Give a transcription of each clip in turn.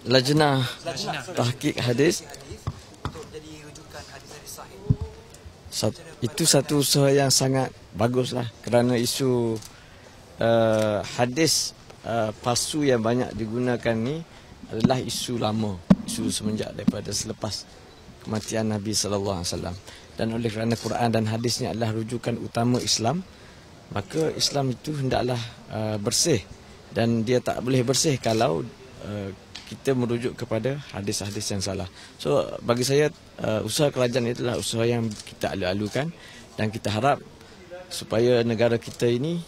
Lajnah Tahqiq Hadis. Untuk jadi rujukan hadis-hadis sahih. Itu satu usaha yang sangat baguslah, kerana isu hadis palsu yang banyak digunakan ni adalah isu lama, isu semenjak daripada selepas kematian Nabi sallallahu alaihi wasallam. Dan oleh kerana Quran dan hadis ni adalah rujukan utama Islam, maka Islam itu hendaklah bersih, dan dia tak boleh bersih kalau kita merujuk kepada hadis-hadis yang salah. So bagi saya usaha kerajaan itulah usaha yang kita alu-alukan, dan kita harap supaya negara kita ini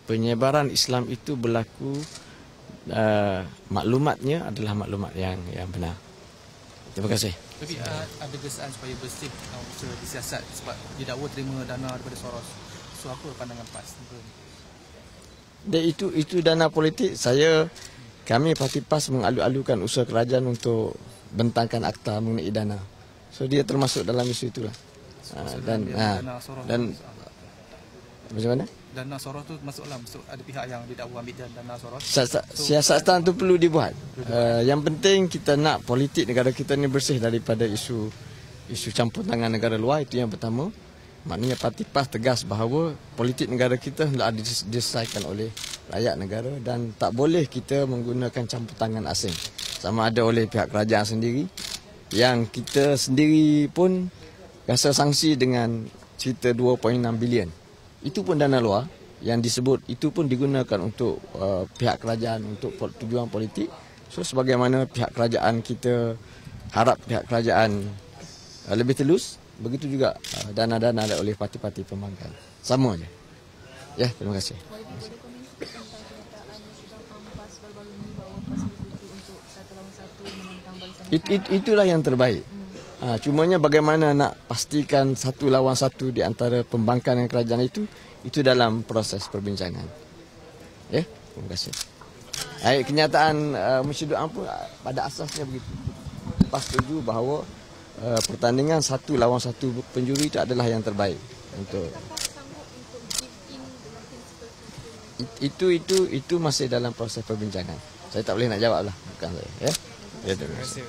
penyebaran Islam itu berlaku, maklumatnya adalah maklumat yang benar. Terima kasih. Tapi ada desaan supaya bersih usaha disiasat sebab didakwa terima dana daripada Soros. So apa pandangan PAS? Dan itu dana politik. Kami Parti PAS mengalu-alukan usaha kerajaan untuk bentangkan akta mengenai dana. So dia termasuk dalam isu itulah. Dan macam mana? Dana Soros tu masuk ada pihak yang didakwa ambil dana Soros. Siasatan tu perlu dibuat. Yang penting kita nak politik negara kita ni bersih daripada isu campur tangan negara luar, itu yang pertama. Maknanya Parti PAS tegas bahawa politik negara kita hendak diselesaikan oleh rakyat negara, dan tak boleh kita menggunakan campur tangan asing. Sama ada oleh pihak kerajaan sendiri, yang kita sendiri pun rasa sanksi dengan cerita 2.6 bilion. Itu pun dana luar yang disebut, itu pun digunakan untuk pihak kerajaan untuk tujuan politik. So sebagaimana pihak kerajaan kita harap pihak kerajaan lebih telus, begitu juga dana-dana oleh parti-parti pembangkang. Sama aja. Ya, terima kasih. Itulah yang terbaik. Cumanya bagaimana nak pastikan satu lawan satu di antara pembangkang dan kerajaan itu dalam proses perbincangan. Ya, terima kasih. Kenyataan Musyidu Am pun pada asasnya begitu. PAS setuju bahawa pertandingan satu lawan satu penjuri itu adalah yang terbaik untuk itu masih dalam proses perbincangan. Saya tak boleh nak jawablah, bukan saya. Ya, terima kasih.